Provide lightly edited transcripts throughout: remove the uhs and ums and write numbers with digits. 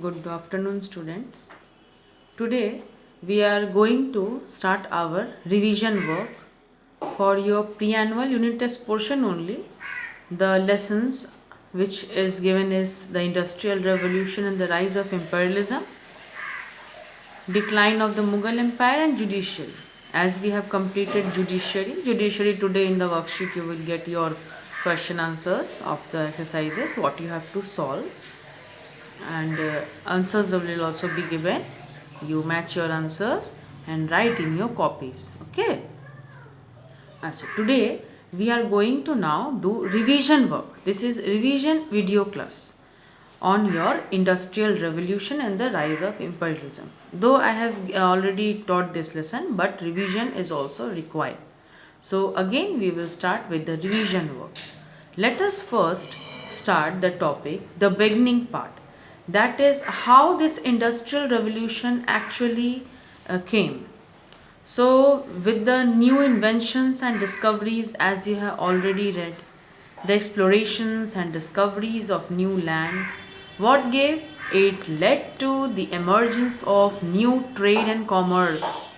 Good afternoon, students. Today we are going to start our revision work for your pre-annual unit test portion only. The lessons which is given is the Industrial Revolution and the rise of imperialism, decline of the Mughal Empire and judiciary. As we have completed judiciary today in the worksheet you will get your question answers of the exercises what you have to solve, and answers will also be given. You match your answers and write in your copies. Okay. Today we are going to now do revision work. This is revision video class on your industrial revolution and the rise of imperialism. Though I have already taught this lesson, but revision is also required. So again we will start with the revision work. Let us first start the topic, the beginning part. That is how this industrial revolution actually came. So, with the new inventions and discoveries, as you have already read, the explorations and discoveries of new lands, what gave? It led to the emergence of new trade and commerce.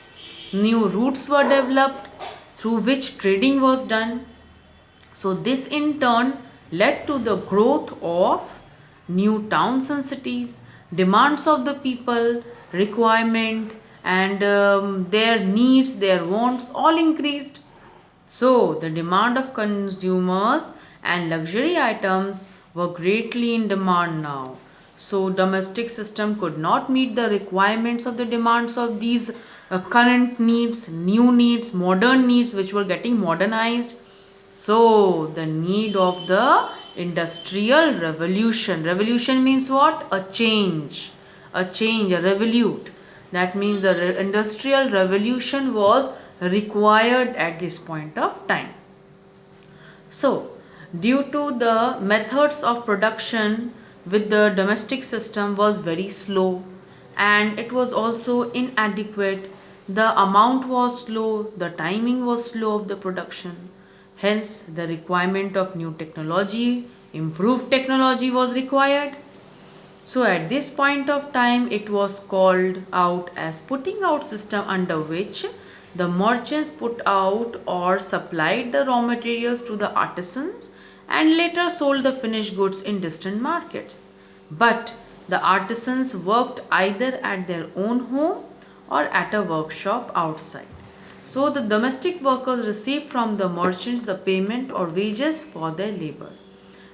New routes were developed through which trading was done. So, this in turn led to the growth of new towns and cities, demands of the people, requirement, and their needs, their wants all increased. So, the demand of consumers and luxury items were greatly in demand now. So, domestic system could not meet the requirements of the demands of these current needs, new needs, modern needs which were getting modernized. So, the need of the industrial revolution. Revolution means what? A change, a revolute. That means the industrial revolution was required at this point of time. So, due to the methods of production with the domestic system was very slow and it was also inadequate. The amount was slow, the timing was slow of the production. Hence, the requirement of new technology, improved technology was required. So at this point of time it was called out as putting out system, under which the merchants put out or supplied the raw materials to the artisans and later sold the finished goods in distant markets. But the artisans worked either at their own home or at a workshop outside. So the domestic workers received from the merchants the payment or wages for their labor.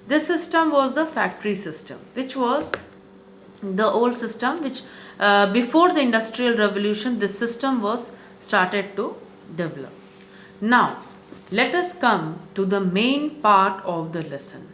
This system was the factory system, which was the old system which before the industrial revolution this system was started to develop. Now let us come to the main part of the lesson.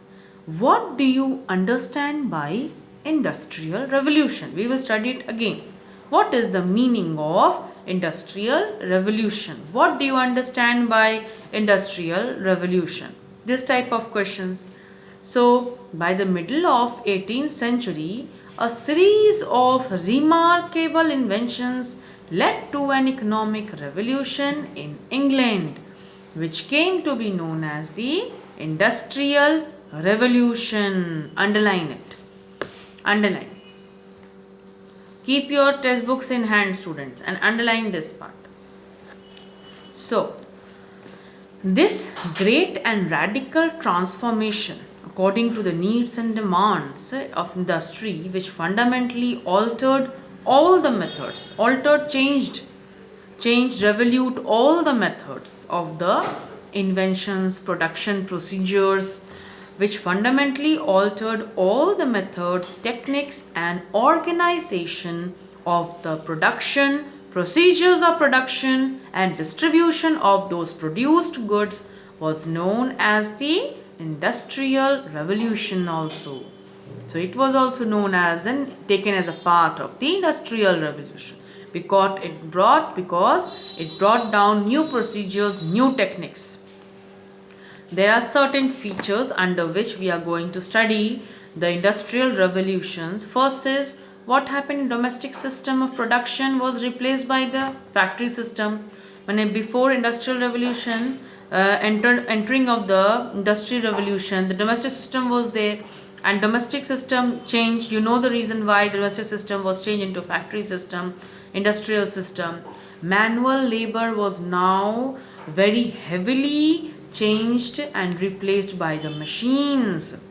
What do you understand by industrial revolution? We will study it again. What is the meaning of industrial revolution? What do you understand by industrial revolution? This type of questions. So by the middle of 18th century, a series of remarkable inventions led to an economic revolution in England, which came to be known as the Industrial Revolution. Underline it. Underline. Keep your textbooks in hand, students, and underline this part. So, this great and radical transformation according to the needs and demands of industry, which fundamentally altered all the methods, changed, revolute all the methods of the inventions, production procedures, which fundamentally altered all the methods, techniques, and organization of the production, procedures of production, and distribution of those produced goods was known as the Industrial Revolution also. So it was also known as and taken as a part of the Industrial Revolution because it brought down new procedures, new techniques. There are certain features under which we are going to study the industrial revolutions. First is what happened in domestic system of production was replaced by the factory system. When before industrial revolution, entering of the industrial revolution, the domestic system was there And domestic system changed. You know the reason why domestic system was changed into factory system, industrial system. Manual labor was now very heavily changed and replaced by the machines.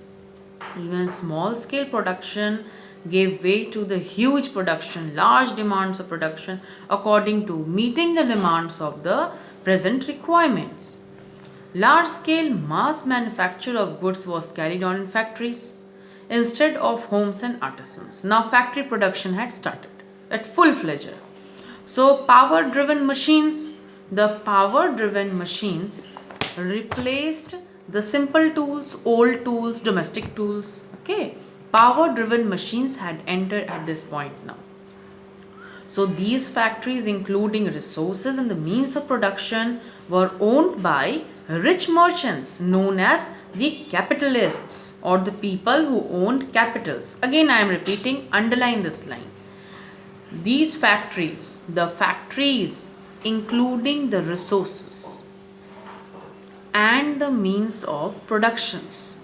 Even small scale production gave way to the huge production, large demands of production according to meeting the demands of the present requirements. Large scale mass manufacture of goods was carried on in factories instead of homes and artisans. Now, factory production had started at full fledged. So, the power driven machines replaced the simple tools, old tools, domestic tools. Okay, power driven machines had entered at this point now. So these factories, including resources and the means of production, were owned by rich merchants known as the capitalists, or the people who owned capitals. Again, I am repeating, underline this line. These factories, the factories including the resources and the means of productions,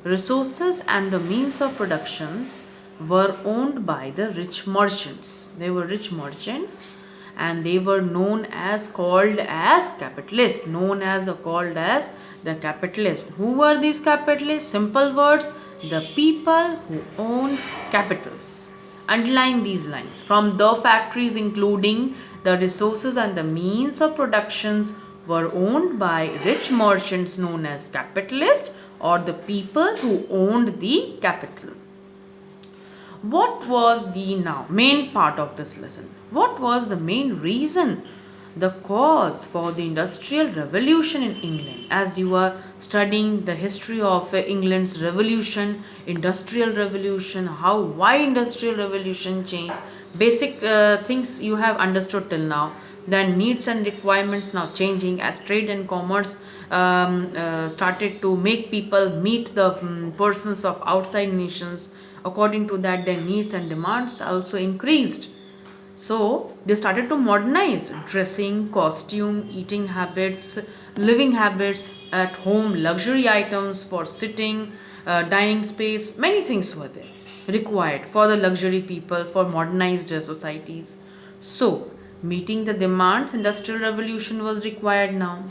resources and the means of productions were owned by the rich merchants. They were rich merchants and they were called as capitalists, called as the capitalists. Who were these capitalists? Simple words, the people who owned capitals. Underline these lines. From the factories, including the resources and the means of productions, were owned by rich merchants known as capitalists, or the people who owned the capital. What was the now main part of this lesson? What was the main reason, the cause for the Industrial Revolution in England? As you are studying the history of England's revolution, Industrial Revolution, why Industrial Revolution changed, basic things you have understood till now. Then needs and requirements now changing as trade and commerce started to make people meet the persons of outside nations. According to that, their needs and demands also increased. So they started to modernize dressing, costume, eating habits, living habits at home, luxury items for sitting, dining space. Many things were there required for the luxury people, for modernized societies. So meeting the demands, industrial revolution was required now.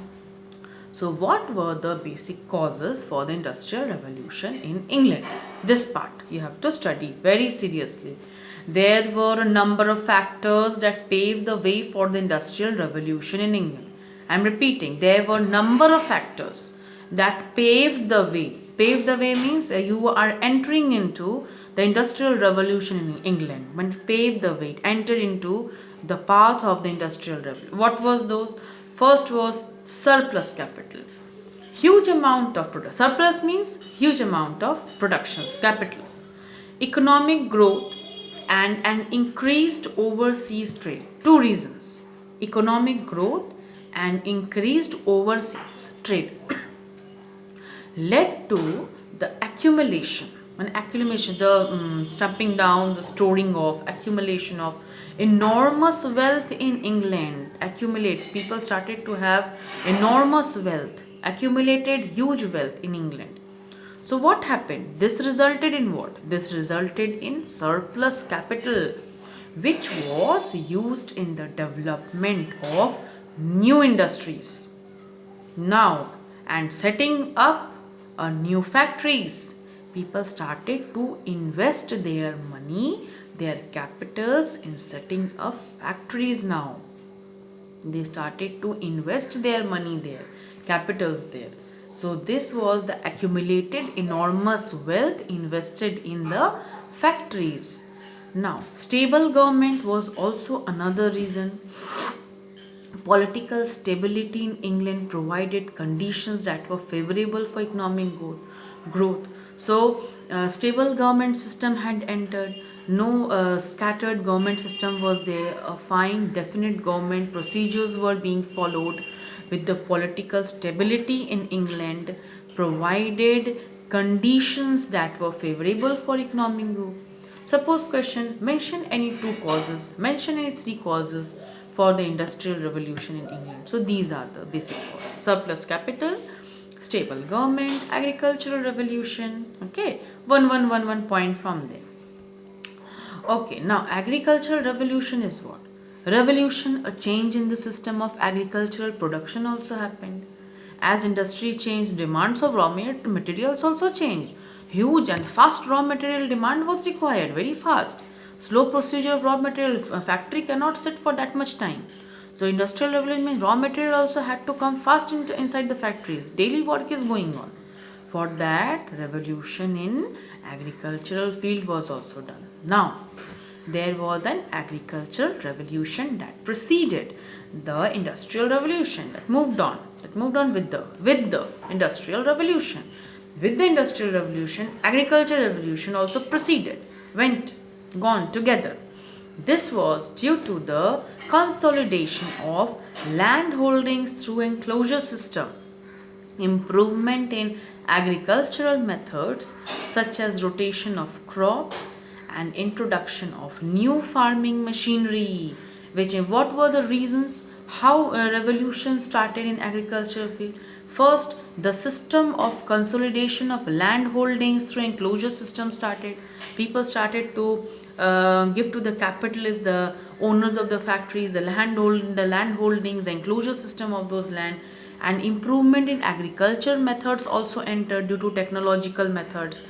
So what were the basic causes for the industrial revolution in England? This part you have to study very seriously. There were a number of factors that paved the way for the industrial revolution in England. I am repeating, there were a number of factors that paved the way. Paved the way means you are entering into the industrial revolution in England. When paved the way, entered into the path of the industrial revolution. What was those? First was surplus capital. Huge amount of production. Surplus means huge amount of productions, capitals. Economic growth and an increased overseas trade. Two reasons. Economic growth and increased overseas trade led to the accumulation, the stumping down, the storing of, accumulation of enormous wealth in England. People started to have enormous wealth, accumulated huge wealth in England. So what happened? This resulted in what? This resulted in surplus capital, which was used in the development of new industries. Now, and setting up new factories, people started to invest their money, their capitals in setting up factories now. They started to invest their money there, capitals there. So this was the accumulated enormous wealth invested in the factories. Now, stable government was also another reason. Political stability in England provided conditions that were favorable for economic growth. So, stable government system had entered. No scattered government system was there. A fine, definite government procedures were being followed. With the political stability in England provided conditions that were favorable for economic growth. Suppose question, mention any three causes for the industrial revolution in England. So these are the basic causes: surplus capital, Stable government, agricultural revolution. Okay, one point from there. Okay, now agricultural revolution is what? Revolution, a change in the system of agricultural production also happened. As industry changed, demands of raw materials also changed. Huge and fast raw material demand was required, very fast. Slow procedure of raw material, a factory cannot sit for that much time. So industrial revolution means raw material also had to come fast inside the factories. Daily work is going on. For that, revolution in agricultural field was also done. Now, there was an agricultural revolution that preceded the industrial revolution, that moved on with the industrial revolution. With the industrial revolution, agricultural revolution also preceded, gone together. This was due to the consolidation of land holdings through enclosure system, improvement in agricultural methods such as rotation of crops and introduction of new farming machinery. What were the reasons how a revolution started in agriculture field? First, the system of consolidation of land holdings through enclosure system started. People started to give to the capitalists, the owners of the factories, the land holdings, the enclosure system of those land. And improvement in agriculture methods also entered due to technological methods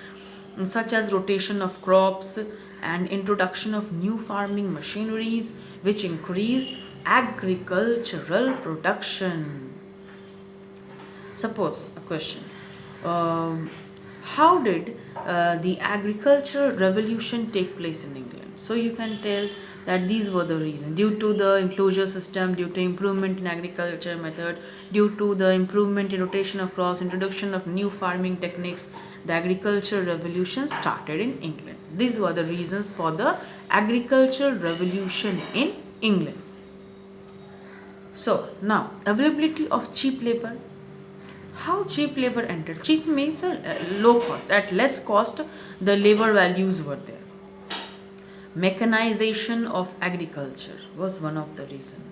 such as rotation of crops and introduction of new farming machineries, which increased agricultural production. Suppose a question, how did the agricultural revolution take place in England? So you can tell that these were the reasons: due to the enclosure system, due to improvement in agriculture method, due to the improvement in rotation of crops, introduction of new farming techniques, the agricultural revolution started in England. These were the reasons for the agricultural revolution in England. So now, availability of cheap labor. How cheap labor entered? Cheap means low cost. At less cost, the labor values were there. Mechanization of agriculture was one of the reasons.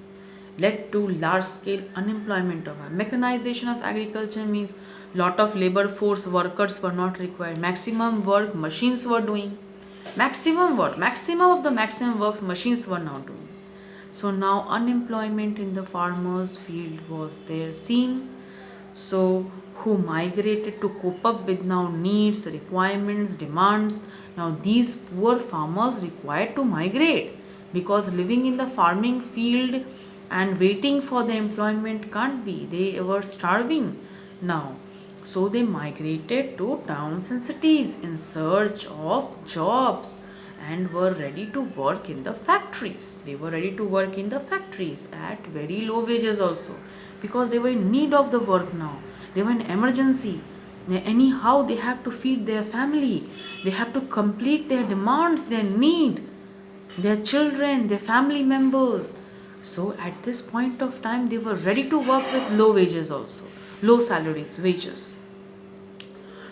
Led to large scale unemployment of mechanization of agriculture means lot of labor force workers were not required. Maximum work machines were doing. Maximum of the maximum works machines were now doing. So now unemployment in the farmers field was there seen. So who migrated to cope up with now needs, requirements, demands. Now these poor farmers required to migrate, because living in the farming field and waiting for the employment can't be. They were starving now. So they migrated to towns and cities in search of jobs and were ready to work in the factories. They were ready to work in the factories at very low wages also, because they were in need of the work now. They were in emergency. Anyhow, they have to feed their family. They have to complete their demands, their need, their children, their family members. So at this point of time, they were ready to work with low wages also, low salaries, wages.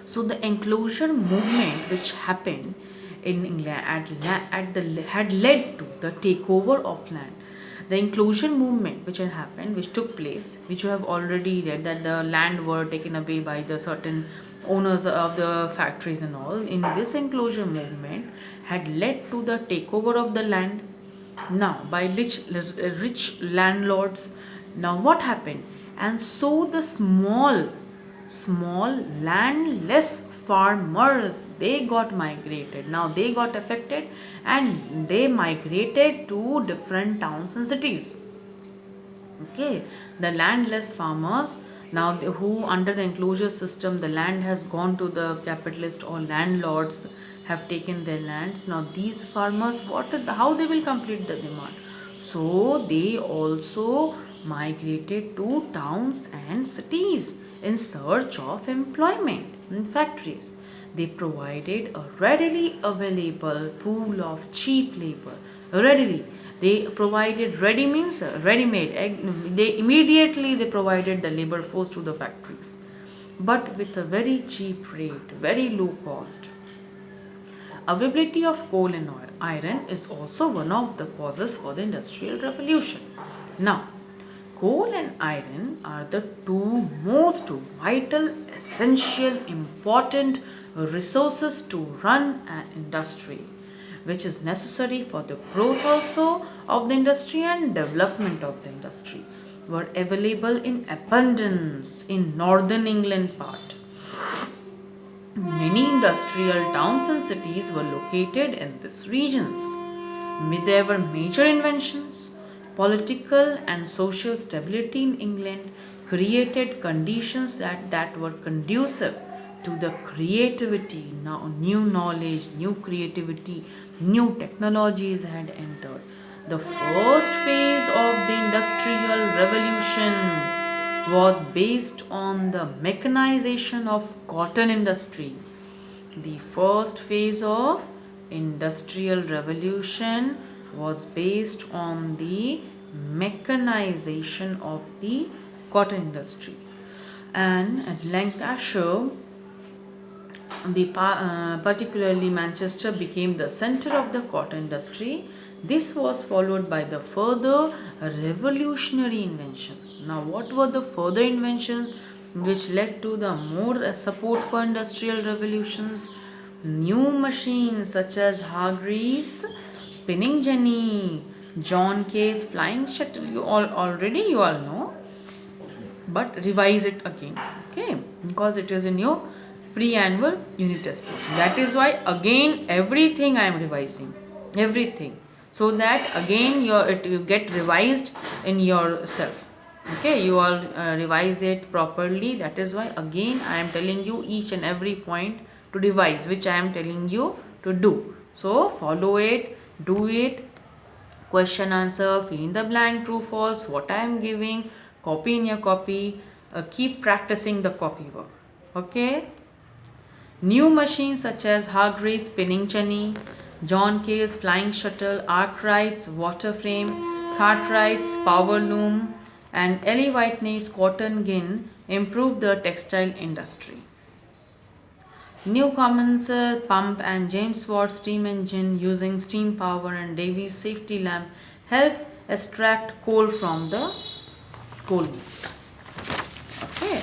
So the enclosure movement which happened in England had led to the takeover of land. The enclosure movement which had happened, which took place, which you have already read, that the land were taken away by the certain owners of the factories and all. In this enclosure movement had led to the takeover of the land now by rich landlords. Now what happened? And so the small landless farmers, they got migrated. Now they got affected and they migrated to different towns and cities. Okay, the landless farmers now who under the enclosure system, the land has gone to the capitalist or landlords have taken their lands. Now these farmers, how they will complete the demand? So they also migrated to towns and cities in search of employment in factories. They provided a readily available pool of cheap labor. Readily. They provided ready means ready-made. They provided the labor force to the factories, but with a very cheap rate, very low cost. Availability of coal and iron is also one of the causes for the industrial revolution. Now, Coal and iron are the two most vital, essential, important resources to run an industry, which is necessary for the growth also of the industry and development of the industry, were available in abundance in northern England part. Many industrial towns and cities were located in these regions. There were major inventions. Political and social stability in England created conditions that were conducive to the creativity. Now, new knowledge, new creativity, new technologies had entered. The first phase of the Industrial Revolution was based on the mechanization of cotton industry. The first phase of Industrial Revolution was based on the mechanization of the cotton industry. And at Lancashire, particularly Manchester, became the center of the cotton industry. This was followed by the further revolutionary inventions. Now, what were the further inventions which led to the more support for industrial revolutions? New machines such as Hargreaves spinning jenny, John Kay's flying shuttle. You all know, but revise it again, okay? Because it is in your pre-annual unit test portion. That is why again everything I am revising, everything, so that again you get revised in yourself. Okay, you all revise it properly. That is why again I am telling you each and every point to revise, which I am telling you to do. So follow it, do it. Question answer, fill in the blank, true false, what I am giving, copy in your copy. Keep practicing the copy work. Okay. New machines such as Hargreaves spinning jenny, John Kay's flying shuttle, Arkwright's water frame, Cartwright's power loom, and Ellie Whitney's cotton gin improved the textile industry. New Cummins pump and James Watt steam engine using steam power and Davy's safety lamp helped extract coal from the coal mines. Okay.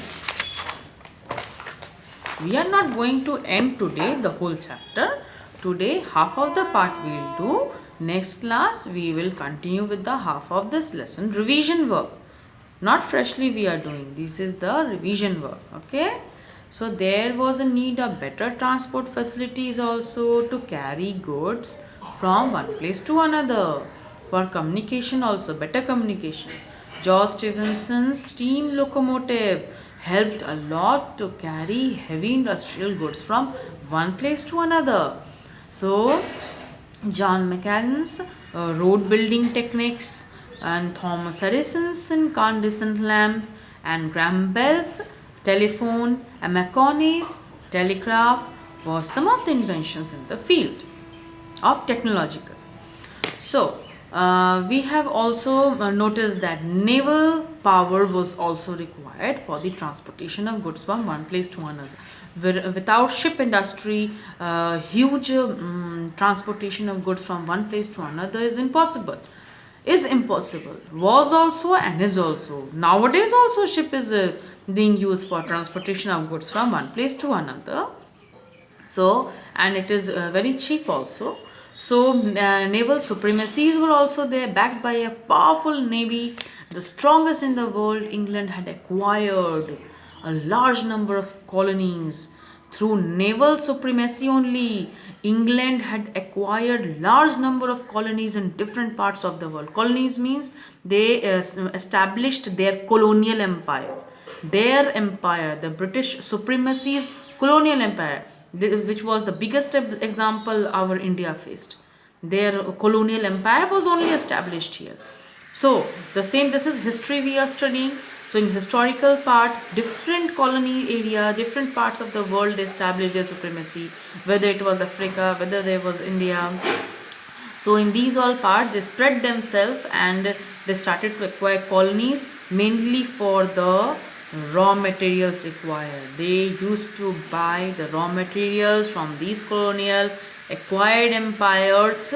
We are not going to end today the whole chapter. Today half of the part we will do. Next class we will continue with the half of this lesson revision work. Not freshly we are doing. This is the revision work. Okay. So there was a need of better transport facilities also to carry goods from one place to another. For communication also, better communication. George Stephenson's steam locomotive helped a lot to carry heavy industrial goods from one place to another. So John Macquaren's road building techniques and Thomas Edison's incandescent lamp and Graham Bell's telephone and Marconi's telegraph were some of the inventions in the field of technological. So, we have also noticed that naval power was also required for the transportation of goods from one place to another. Without ship industry, huge transportation of goods from one place to another is impossible. Was also and is also. Nowadays also ship is being used for transportation of goods from one place to another. So, and it is very cheap also. So, naval supremacies were also there, backed by a powerful navy, the strongest in the world. England had acquired a large number of colonies. Through naval supremacy only, England had acquired large number of colonies in different parts of the world. Colonies means they established their colonial empire. Their empire, the British supremacy's colonial empire, which was the biggest example our India faced. Their colonial empire was only established here. So, this is history we are studying. So, in historical part, different colony area, different parts of the world established their supremacy, whether it was Africa, whether there was India. So, in these all parts, they spread themselves and they started to acquire colonies mainly for the raw materials required. They used to buy the raw materials from these colonial acquired empires,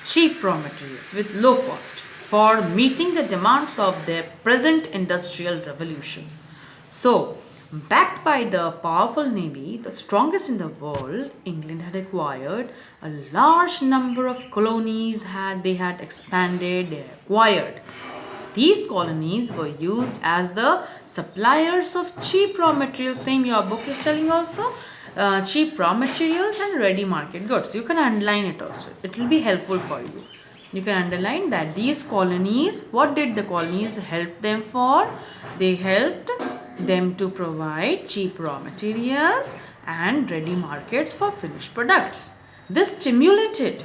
cheap raw materials with low cost for meeting the demands of their present industrial revolution. So, backed by the powerful navy, the strongest in the world, England had acquired a large number of colonies. They had expanded, they acquired. These colonies were used as the suppliers of cheap raw materials. Same your book is telling also. Cheap raw materials and ready market goods. You can underline it also. It will be helpful for you. You can underline that these colonies, what did the colonies help them for? They helped them to provide cheap raw materials and ready markets for finished products. This stimulated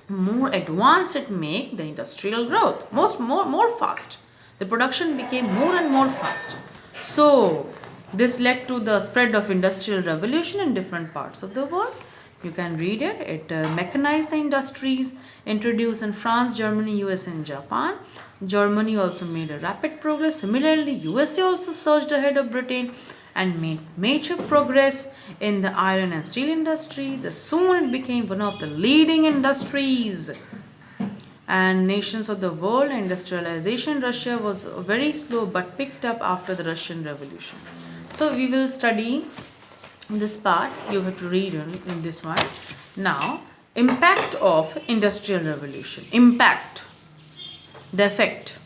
more advanced it make the industrial growth more fast. The production became more and more fast. So this led to the spread of industrial revolution in different parts of the world. You can read it. It mechanized the industries introduced in France, Germany, US and Japan. Germany also made a rapid progress. Similarly, USA also surged ahead of Britain and made major progress in the iron and steel industry. Soon it became one of the leading industries. And nations of the world, industrialization in Russia was very slow but picked up after the Russian Revolution. So we will study this part. You have to read in this one. Now, impact of industrial revolution. Impact, the effect.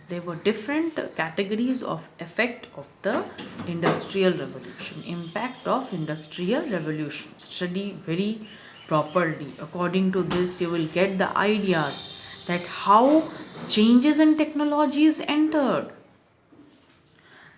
There were different categories of effect of the industrial revolution. Impact of industrial revolution. Study very properly. According to this, you will get the ideas that how changes in technologies entered.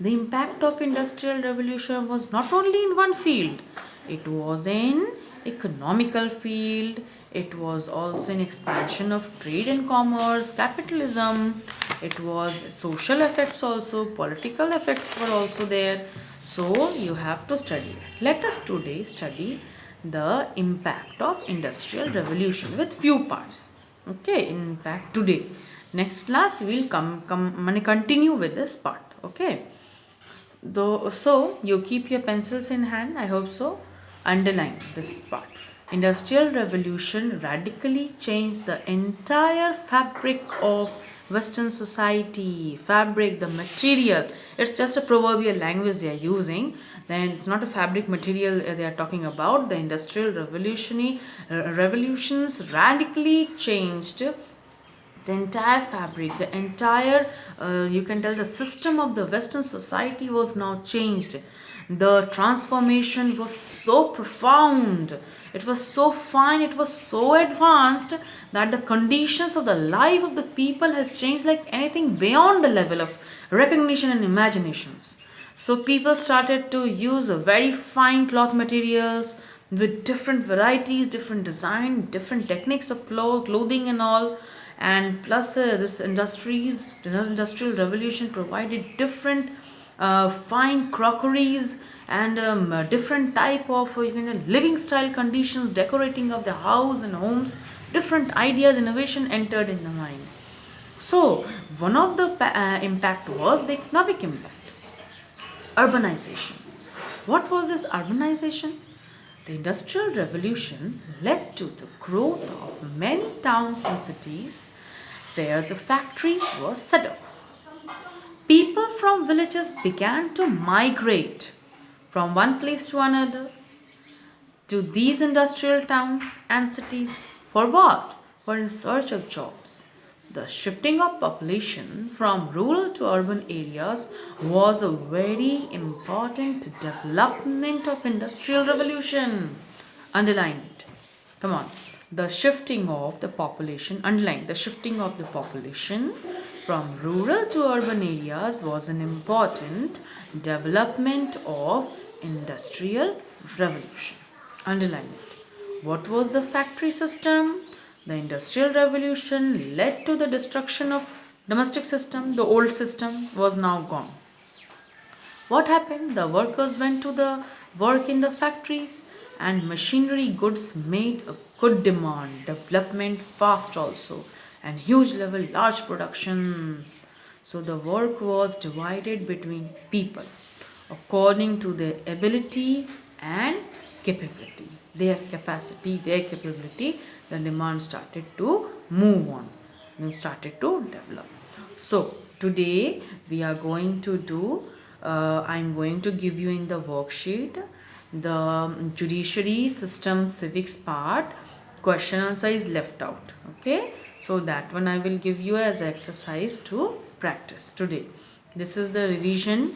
The impact of industrial revolution was not only in one field. It was in economical field. It was also in expansion of trade and commerce, capitalism. It was social effects also, political effects were also there. So you have to study. Let us today study the impact of industrial revolution with few parts. Okay, impact today. Next class we will continue with this part. Okay. So you keep your pencils in hand. I hope so. Underline this part. Industrial revolution radically changed the entire fabric of Western society. Fabric, the material. It's just a proverbial language they are using. Then it's not a fabric material they are talking about. The industrial revolutions radically changed the entire fabric, the entire you can tell the system of the Western society was now changed. The transformation was so profound, it was so fine, it was so advanced that the conditions of the life of the people has changed like anything beyond the level of recognition and imaginations. So people started to use very fine cloth materials with different varieties, different design, different techniques of clothing and all. And plus this industrial revolution provided different fine crockeries and different type of living style conditions, decorating of the house and homes. Different ideas, innovation entered in the mind. So one of the impact was the economic impact. Urbanization. What was this urbanization? The Industrial Revolution led to the growth of many towns and cities where the factories were set up. People from villages began to migrate from one place to another to these industrial towns and cities. For what? For in search of jobs. The shifting of population from rural to urban areas was a very important development of industrial revolution. Underline it. Come on. The shifting of the population, underline the shifting of the population from rural to urban areas was an important development of industrial revolution. Underline it. What was the factory system? The Industrial Revolution led to the destruction of domestic system. The old system was now gone. What happened? The workers went to the work in the factories and machinery goods made a good demand, development fast also, and huge level large productions. So the work was divided between people according to their ability and capability. Their capacity, their capability, the demand started to move on. started to develop. So today we are going to do, I'm going to give you in the worksheet the judiciary system civics part. Question answer is left out. Okay, so that one I will give you as exercise to practice today. This is the revision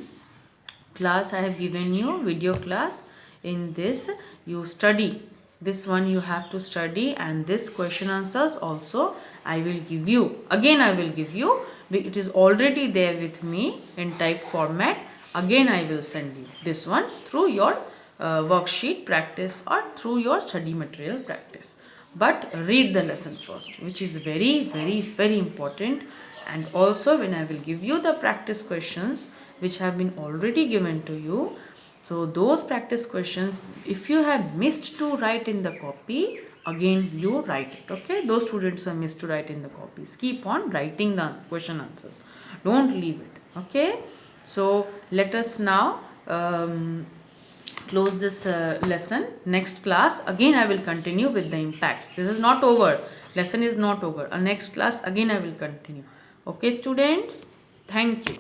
class I have given you, video class. In this you study, this one you have to study, and this question answers also I will give you. Again I will give you, it is already there with me in type format. Again I will send you this one through your worksheet practice or through your study material practice. But read the lesson first, which is very very important. And also when I will give you the practice questions which have been already given to you, so those practice questions, if you have missed to write in the copy, again you write it. Okay, those students who have missed to write in the copies, keep on writing the question answers, don't leave it. Okay, so let us now close this lesson. Next class again I will continue with the impacts. This is not over, lesson is not over. Next class again I will continue. Okay students, thank you.